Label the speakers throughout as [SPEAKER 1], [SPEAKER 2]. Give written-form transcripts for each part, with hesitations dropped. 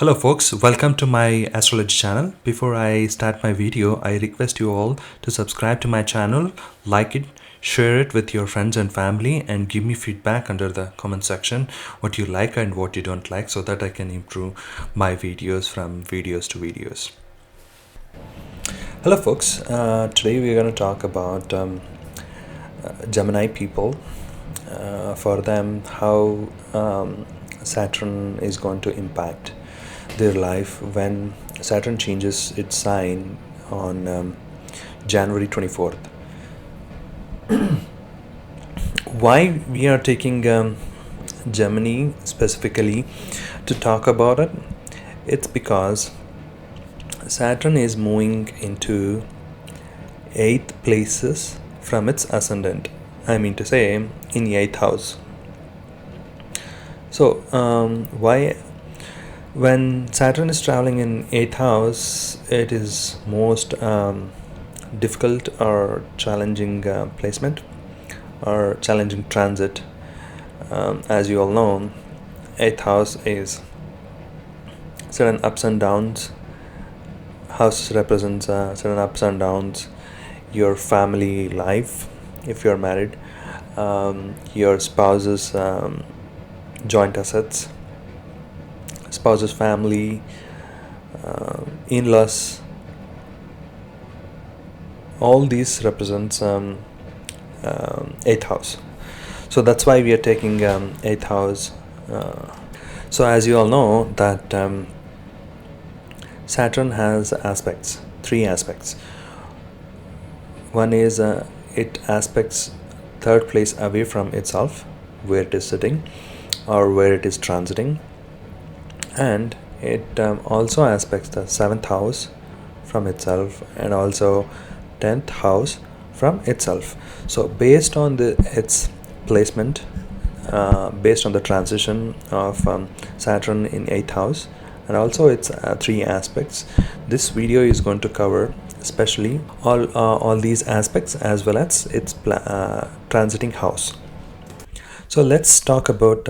[SPEAKER 1] Hello folks, welcome to my astrology channel. Before I start my video, I request you all to subscribe to my channel, like it, share it with your friends and family, and give me feedback under the comment section what you like and what you don't like, so that I can improve my videos from videos to videos. Hello folks, today we're going to talk about Gemini people. For them, how Saturn is going to impact their life when Saturn changes its sign on January 24th. Why we are taking Gemini specifically to talk about it? It's because Saturn is moving into 8th places from its ascendant. I mean to say, in the 8th house. So, why? When Saturn is traveling in 8th house, it is most difficult or challenging placement or challenging transit. As you all know, 8th house is certain ups and downs. House represents certain ups and downs, your family life, if you're married, your spouse's joint assets, spouse's family, in-laws. All these represents 8th house. So that's why we are taking 8th house. So as you all know that Saturn has aspects, 3 aspects. One is it aspects 3rd place away from itself, where it is sitting or where it is transiting, and it also aspects the 7th house from itself and also 10th house from itself. So based on its placement, based on the transition of Saturn in 8th house and also its 3 aspects, this video is going to cover especially all these aspects as well as its transiting house. So let's talk about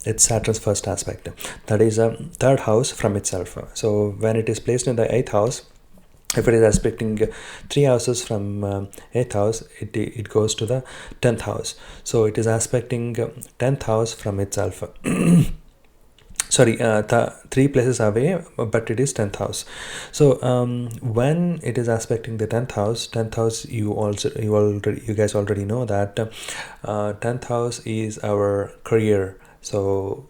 [SPEAKER 1] its Saturn's first aspect, that is a 3rd house from itself. So when it is placed in the 8th house, if it is aspecting 3 houses from 8th house, it goes to the 10th house. So it is aspecting 10th house from itself. Sorry, 3 places away, but it is 10th house. So when it is aspecting the 10th house, you guys already know that 10th house is our career. So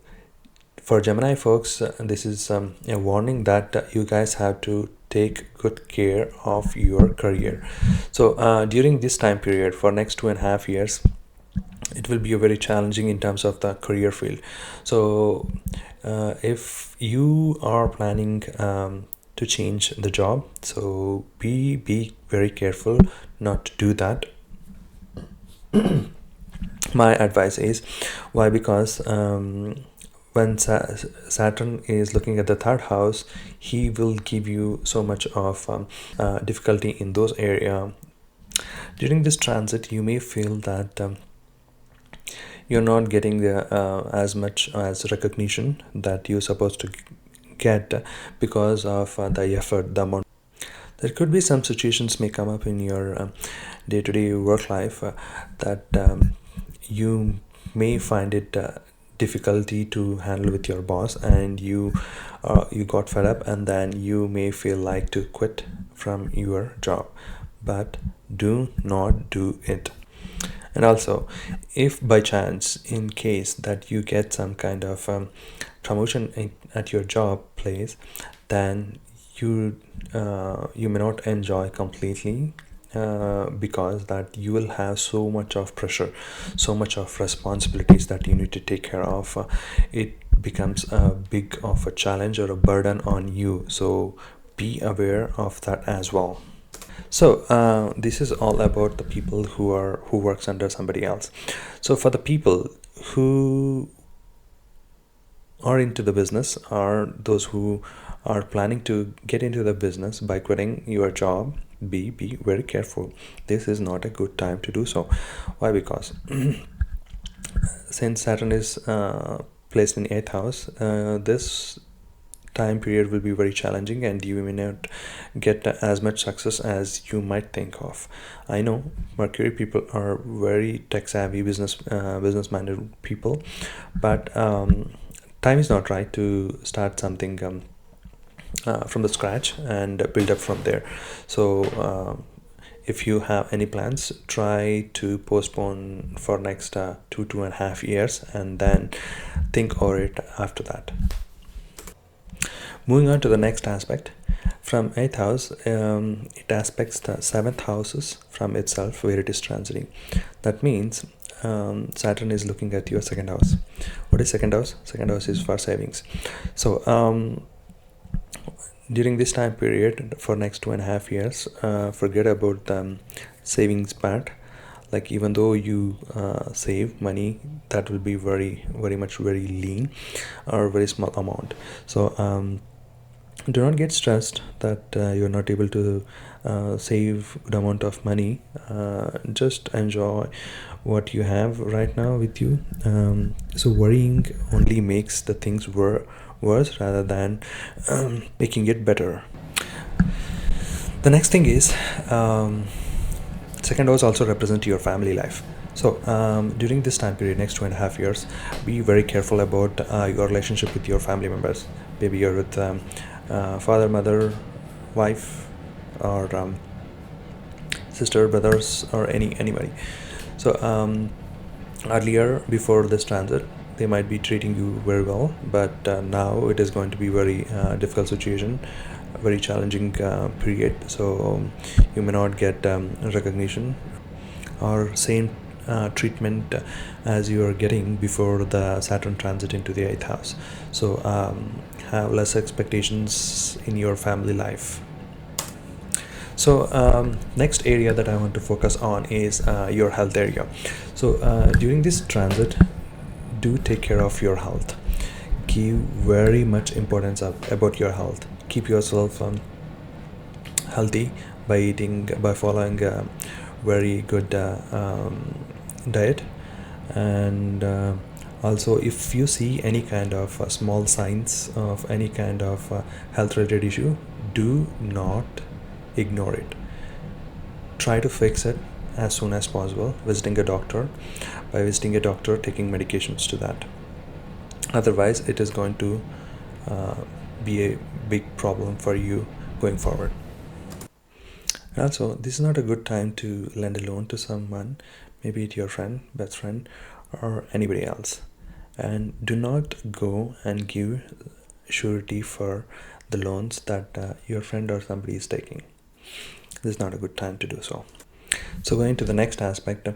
[SPEAKER 1] for Gemini folks, this is a warning that you guys have to take good care of your career. So during this time period, for next 2.5 years, it will be a very challenging in terms of the career field. So if you are planning to change the job, so be very careful not to do that. My advice is, why? Because when Saturn is looking at the 3rd house, he will give you so much of difficulty in those areas. During this transit, you may feel that you're not getting as much as recognition that you're supposed to get because of the effort, the amount. There could be some situations may come up in your day-to-day work life that you may find it difficulty to handle with your boss, and you got fed up, and then you may feel like to quit from your job, but do not do it. And also, if by chance, in case that you get some kind of promotion at your job place, then you may not enjoy completely, because that you will have so much of pressure, so much of responsibilities that you need to take care of. It becomes a big of a challenge or a burden on you. So be aware of that as well. So this is all about the people who works under somebody else. So for the people who are into the business, or those who are planning to get into the business by quitting your job, be very careful. This is not a good time to do so. Why? Because since Saturn is placed in 8th house, this time period will be very challenging, and you may not get as much success as you might think of. I know Mercury people are very tech savvy, business minded people, but time is not right to start something from the scratch and build up from there. So if you have any plans, try to postpone for next 2.5 years, and then think over it after that. Moving on to the next aspect, from 8th house, it aspects the 7th houses from itself where it is transiting. That means Saturn is looking at your 2nd house. What is 2nd house? 2nd house is for savings. So during this time period, for next 2.5 years, forget about the savings part. Like, even though you save money, that will be very much very lean or very small amount. So do not get stressed that you're not able to save good amount of money. Just enjoy what you have right now with you. So worrying only makes the things worse rather than making it better. The next thing is, 2nd house also represent your family life. So during this time period, next 2.5 years, be very careful about your relationship with your family members. Maybe you're with father, mother, wife, or sister, brothers, or anybody. So earlier, before this transit, they might be treating you very well, but now it is going to be very difficult situation, very challenging period. So you may not get recognition or same treatment as you are getting before the Saturn transit into the 8th house. So have less expectations in your family life. So next area that I want to focus on is your health area. So during this transit, do take care of your health. Give very much importance about your health. Keep yourself healthy by following a very good diet, and also, if you see any kind of small signs of any kind of health related issue, do not ignore it. Try to fix it as soon as possible, visiting a doctor. By visiting a doctor, taking medications to that. Otherwise, it is going to be a big problem for you going forward. And also, this is not a good time to lend a loan to someone, maybe it's your friend, best friend, or anybody else. And do not go and give surety for the loans that your friend or somebody is taking. This is not a good time to do so. So going to the next aspect,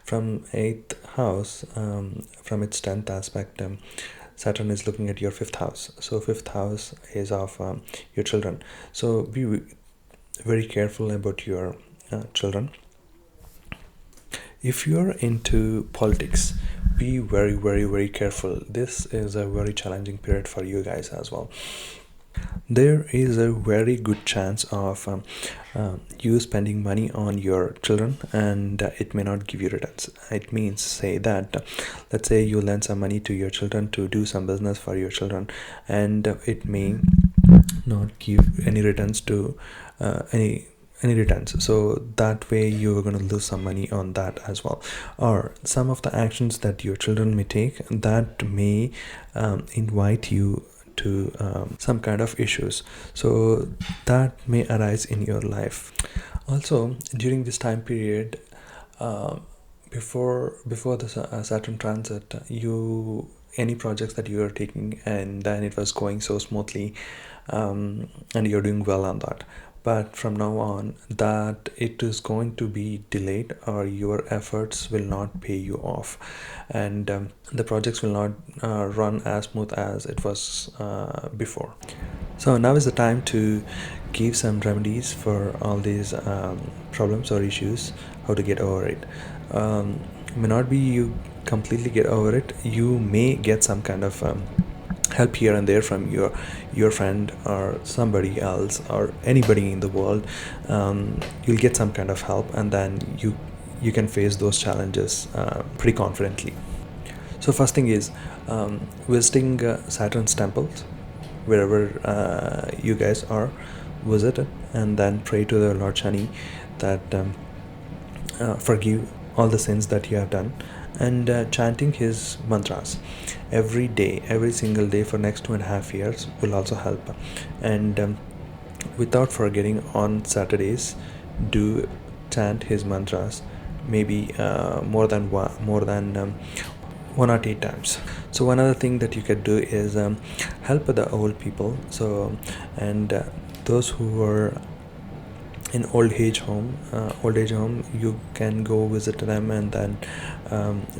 [SPEAKER 1] from 8th house, from its 10th aspect, Saturn is looking at your 5th house. So 5th house is of your children. So be very careful about your children. If you're into politics, be very careful. This is a very challenging period for you guys as well. There is a very good chance of you spending money on your children, and it may not give you returns. It means, say that let's say you lend some money to your children to do some business for your children, and it may not give any returns to any returns. So that way you're going to lose some money on that as well. Or some of the actions that your children may take that may invite you to some kind of issues, so that may arise in your life. Also, during this time period, before the Saturn transit, any projects that you are taking and then it was going so smoothly, and you're doing well on that, but from now on that it is going to be delayed, or your efforts will not pay you off, and the projects will not run as smooth as it was before. So now is the time to give some remedies for all these problems or issues, how to get over it. May not be you completely get over it, you may get some kind of help here and there from your friend or somebody else or anybody in the world. You'll get some kind of help, and then you can face those challenges pretty confidently. So first thing is visiting Saturn's temples. wherever you guys are, visit it, and then pray to the Lord Shani that forgive all the sins that you have done, and chanting his mantras every day, every single day for next 2.5 years will also help. And without forgetting, on Saturdays, do chant his mantras, maybe more than 1 or 8 times. So one other thing that you could do is help the old people. So and those who are in old age home, you can go visit them, and then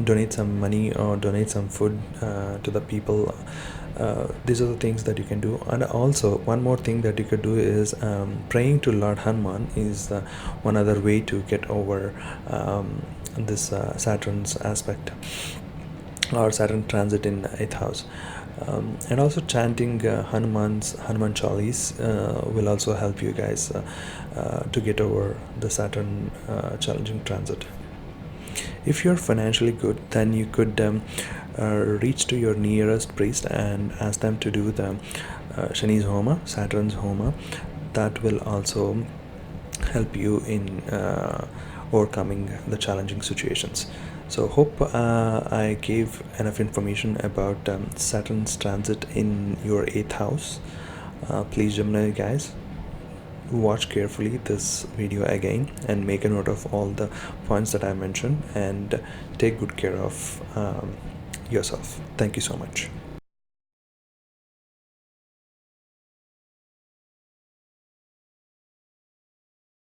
[SPEAKER 1] donate some money or donate some food to the people. These are the things that you can do. And also one more thing that you could do is praying to Lord Hanuman is one other way to get over this Saturn's aspect, or Saturn transit in 8th house. And also chanting Hanuman Chalis will also help you guys to get over the Saturn challenging transit. If you're financially good, then you could reach to your nearest priest and ask them to do the Shani's Homa, Saturn's Homa. That will also help you in overcoming the challenging situations. So hope I gave enough information about Saturn's transit in your 8th house. Please, Gemini guys, watch carefully this video again and make a note of all the points that I mentioned, and take good care of yourself. Thank you so much.